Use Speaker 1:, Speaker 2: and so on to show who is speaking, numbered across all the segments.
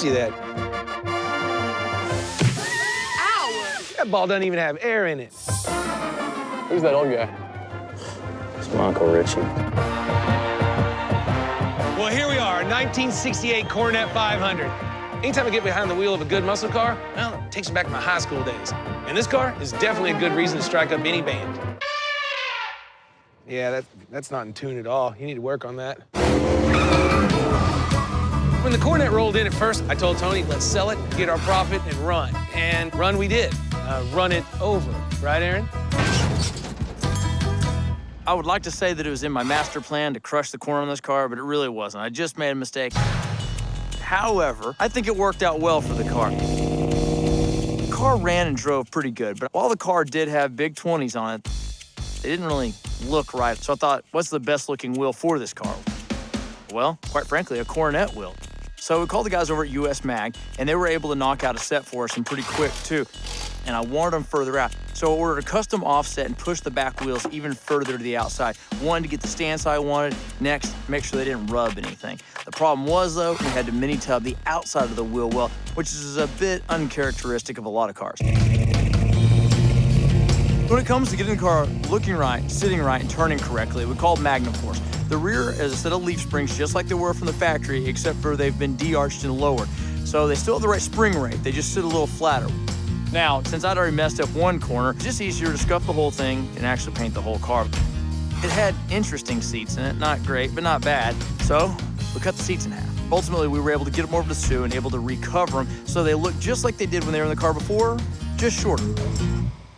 Speaker 1: you that.
Speaker 2: Ow!
Speaker 1: That ball doesn't even have air in it.
Speaker 3: Who's that old guy?
Speaker 4: It's my Uncle Richie.
Speaker 1: Well, here we are, a 1968 Coronet 500. Anytime I get behind the wheel of a good muscle car, well, it takes me back to my high school days. And this car is definitely a good reason to strike up any band. Yeah, that's not in tune at all. You need to work on that. When the Coronet rolled in at first, I told Tony, let's sell it, get our profit, and run. And run we did. Run it over. Right, Aaron?
Speaker 5: I would like to say that it was in my master plan to crush the corner on this car, but it really wasn't. I just made a mistake. However, I think it worked out well for the car. The car ran and drove pretty good, but while the car did have big 20s on it, they didn't really look right. So I thought, what's the best looking wheel for this car? Well, quite frankly, a Coronet wheel. So we called the guys over at US Mag, and they were able to knock out a set for us and pretty quick too. And I wanted them further out. So I ordered a custom offset and pushed the back wheels even further to the outside. One, to get the stance I wanted. Next, make sure they didn't rub anything. The problem was, though, we had to mini-tub the outside of the wheel well, which is a bit uncharacteristic of a lot of cars. When it comes to getting the car looking right, sitting right, and turning correctly, we call Magnum Force. The rear is a set of leaf springs just like they were from the factory, except for they've been de-arched and lowered. So they still have the right spring rate, they just sit a little flatter. Now, since I'd already messed up one corner, it's just easier to scuff the whole thing and actually paint the whole car. It had interesting seats in it, not great, but not bad. So we cut the seats in half. Ultimately, we were able to get them over to Sue and able to recover them so they look just like they did when they were in the car before, just shorter.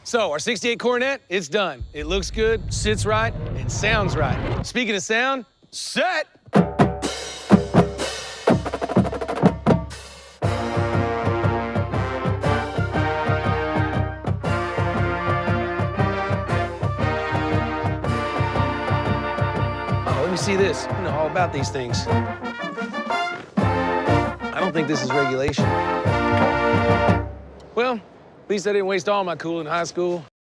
Speaker 1: So our 68 Coronet, it's done. It looks good, sits right, and sounds right. Speaking of sound, set! Let me see this. You know all about these things. I don't think this is regulation. Well, at least I didn't waste all my cool in high school.